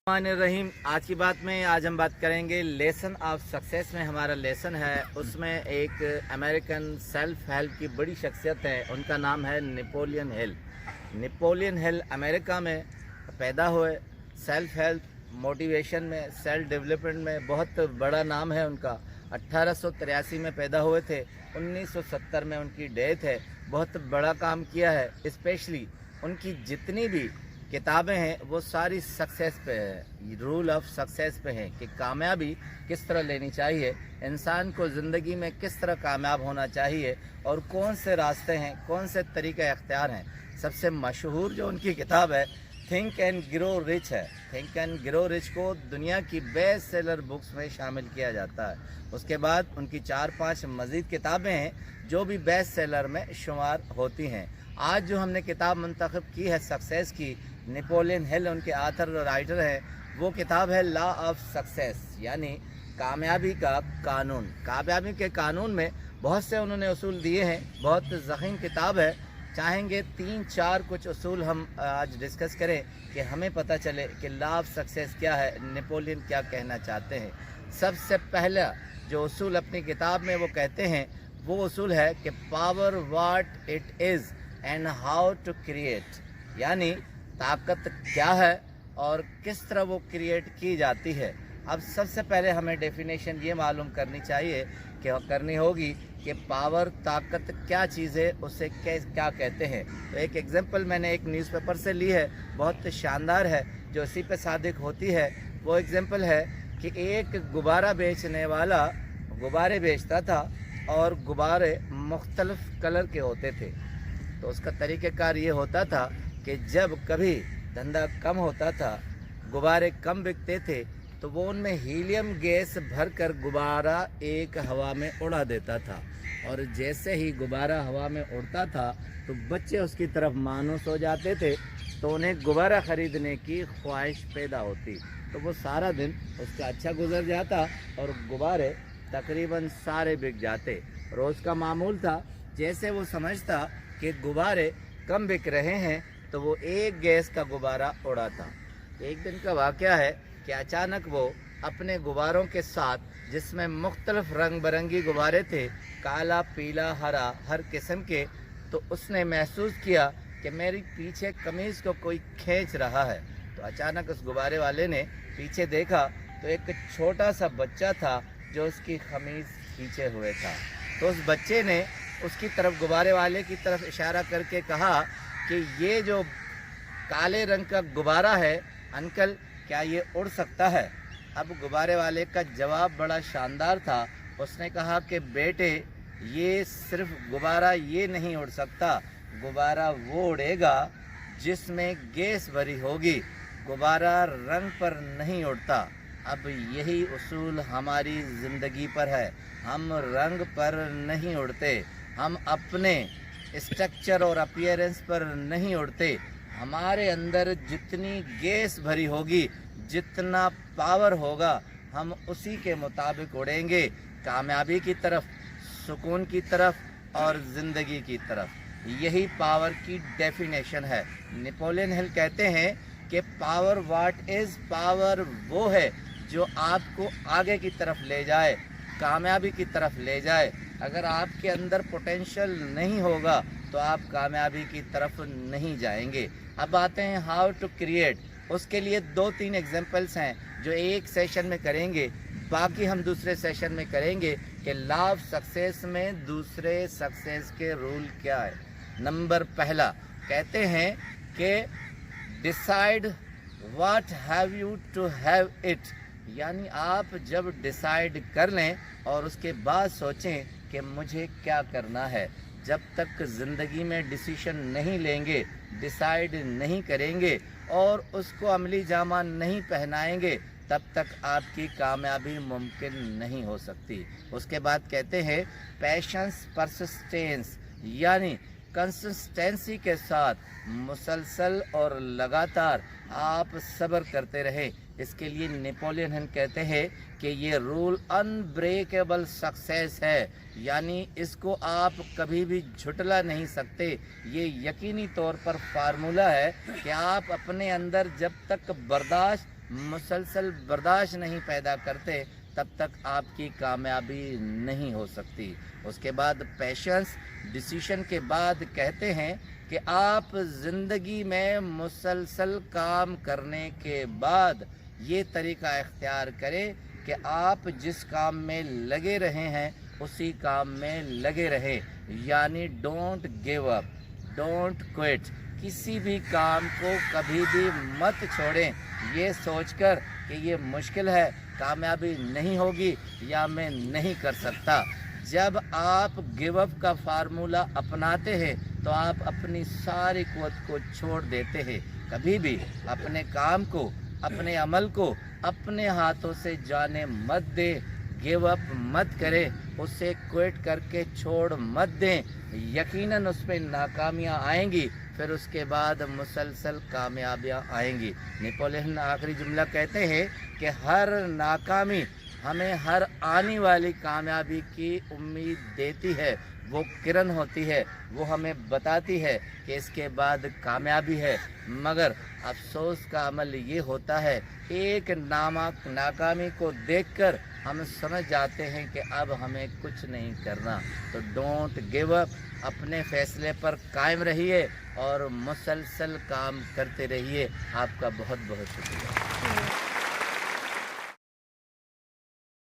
रहीम। आज की बात में आज हम बात करेंगे लेसन ऑफ सक्सेस में। हमारा लेसन है उसमें एक अमेरिकन सेल्फ हेल्प की बड़ी शख्सियत है, उनका नाम है Napoleon Hill. Napoleon Hill America में पैदा हुए। सेल्फ हेल्प मोटिवेशन में, सेल्फ डेवलपमेंट में बहुत बड़ा नाम है उनका। 1883 में पैदा हुए थे, 1970 में उनकी डेथ है। बहुत बड़ा काम किया है। स्पेशली उनकी जितनी भी किताबें हैं वो सारी सक्सेस पे है, रूल ऑफ सक्सेस पे हैं कि कामयाबी किस तरह लेनी चाहिए, इंसान को ज़िंदगी में किस तरह कामयाब होना चाहिए और कौन से रास्ते हैं, कौन से तरीक़े अख्तियार हैं। सबसे मशहूर जो उनकी किताब है थिंक एंड ग्रो रिच है। थिंक एंड ग्रो रिच को दुनिया की बेस्ट सेलर बुक्स में शामिल किया जाता है। उसके बाद उनकी 4-5 मज़ीद किताबें हैं जो भी बेस्ट सेलर में शुमार होती हैं। आज जो हमने किताब मुंतखब की है सक्सेस की, नेपोलियन हिल उनके आथर और राइटर हैं, वो किताब है लॉ ऑफ सक्सेस, यानी कामयाबी का कानून। कामयाबी के कानून में बहुत से उन्होंने उसूल दिए हैं। बहुत ज़ख़ीम किताब है। चाहेंगे 3-4 कुछ उसूल हम आज डिस्कस करें कि हमें पता चले कि लॉ ऑफ सक्सेस क्या है, नेपोलियन क्या कहना चाहते हैं। सबसे पहला जो उसूल अपनी किताब में वो कहते हैं वो उसूल है कि power what it is and how to create, यानी ताकत क्या है और किस तरह वो क्रिएट की जाती है। अब सबसे पहले हमें डेफिनेशन ये मालूम करनी चाहिए कि करनी होगी कि पावर, ताकत क्या चीज़ है, उसे क्या कहते हैं। तो एक एग्जांपल मैंने एक न्यूज़पेपर से ली है, बहुत शानदार है, जो इसी पे सादिक होती है। वो एग्जांपल है कि एक गुब्बारा बेचने वाला गुब्बारे बेचता था और गुब्बारे मुख्तलिफ कलर के होते थे। तो उसका तरीक़ेकार ये होता था कि जब कभी धंधा कम होता था, गुब्बारे कम बिकते थे, तो वो उनमें हीलियम गैस भरकर गुब्बारा एक हवा में उड़ा देता था। और जैसे ही गुब्बारा हवा में उड़ता था तो बच्चे उसकी तरफ मानूस हो जाते थे, तो उन्हें गुब्बारा ख़रीदने की ख्वाहिश पैदा होती। तो वो सारा दिन उसका अच्छा गुजर जाता और गुब्बारे तकरीबन सारे बिक जाते। रोज़ का मामूल था। जैसे वो समझता कि गुब्बारे कम बिक रहे हैं तो वो एक गैस का गुब्बारा उड़ाता। एक दिन का वाक़या है कि अचानक वो अपने गुब्बारों के साथ, जिसमें मुख्तलिफ रंग बिरंगी गुब्बारे थे, काला, पीला, हरा, हर किस्म के, तो उसने महसूस किया कि मेरी पीछे कमीज़ को कोई खींच रहा है। तो अचानक उस गुब्बारे वाले ने पीछे देखा तो एक छोटा सा बच्चा था जो उसकी कमीज़ खींचे हुए था। तो उस बच्चे ने उसकी तरफ, गुब्बारे वाले की तरफ इशारा करके कहा कि ये जो काले रंग का गुब्बारा है अंकल, क्या ये उड़ सकता है? अब गुब्बारे वाले का जवाब बड़ा शानदार था। उसने कहा कि बेटे, ये सिर्फ गुब्बारा ये नहीं उड़ सकता, गुब्बारा वो उड़ेगा जिसमें गैस भरी होगी। गुब्बारा रंग पर नहीं उड़ता। अब यही उसूल हमारी ज़िंदगी पर है। हम रंग पर नहीं उड़ते, हम अपने स्ट्रक्चर और अपीयरेंस पर नहीं उड़ते। हमारे अंदर जितनी गैस भरी होगी, जितना पावर होगा, हम उसी के मुताबिक उड़ेंगे, कामयाबी की तरफ, सुकून की तरफ और ज़िंदगी की तरफ। यही पावर की डेफिनेशन है। नेपोलियन हिल कहते हैं कि पावर व्हाट इज़, पावर वो है जो आपको आगे की तरफ ले जाए, कामयाबी की तरफ ले जाए। अगर आपके अंदर पोटेंशियल नहीं होगा तो आप कामयाबी की तरफ नहीं जाएंगे। अब आते हैं हाउ टू क्रिएट। उसके लिए 2-3 एग्जांपल्स हैं जो एक सेशन में करेंगे, बाकी हम दूसरे सेशन में करेंगे कि लॉ ऑफ सक्सेस में दूसरे सक्सेस के रूल क्या है। नंबर पहला कहते हैं कि decide what have you to have it, यानी आप जब डिसाइड कर लें और उसके बाद सोचें कि मुझे क्या करना है। जब तक ज़िंदगी में डिसीशन नहीं लेंगे, डिसाइड नहीं करेंगे और उसको अमली जामा नहीं पहनाएंगे, तब तक आपकी कामयाबी मुमकिन नहीं हो सकती। उसके बाद कहते हैं पैशंस, परसिस्टेंस, यानी कंसिस्टेंसी के साथ मुसलसल और लगातार आप सब्र करते रहें। इसके लिए नेपोलियन हिल कहते हैं कि ये रूल अनब्रेकेबल सक्सेस है, यानी इसको आप कभी भी झुटला नहीं सकते। ये यकीनी तौर पर फार्मूला है कि आप अपने अंदर जब तक बर्दाश्त मुसलसल बर्दाश्त नहीं पैदा करते तब तक आपकी कामयाबी नहीं हो सकती। उसके बाद पेशेंस डिसीशन के बाद कहते हैं कि आप ज़िंदगी में मुसलसल काम करने के बाद ये तरीका इख्तियार करें कि आप जिस काम में लगे रहे हैं उसी काम में लगे रहे, यानी don't give up, don't quit. किसी भी काम को कभी भी मत छोड़ें ये सोचकर कि ये मुश्किल है, कामयाबी नहीं होगी या मैं नहीं कर सकता। जब आप गिव अप का फार्मूला अपनाते हैं तो आप अपनी सारी कुव्वत को छोड़ देते हैं। कभी भी अपने काम को, अपने अमल को अपने हाथों से जाने मत दें, गिव अप मत करें, उसे क्विट करके छोड़ मत दें। यकीनन उस पर नाकामियाँ आएंगी, फिर उसके बाद मुसलसल कामयाबियाँ आएंगी। नेपोलियन आखिरी जुमला कहते हैं कि हर नाकामी हमें हर आने वाली कामयाबी की उम्मीद देती है, वो किरण होती है, वो हमें बताती है कि इसके बाद कामयाबी है। मगर अफसोस का अमल ये होता है, एक नाकामी को देखकर हम समझ जाते हैं कि अब हमें कुछ नहीं करना। तो डोंट गिव अप, अपने फैसले पर कायम रहिए और मुसलसल काम करते रहिए। आपका बहुत बहुत शुक्रिया।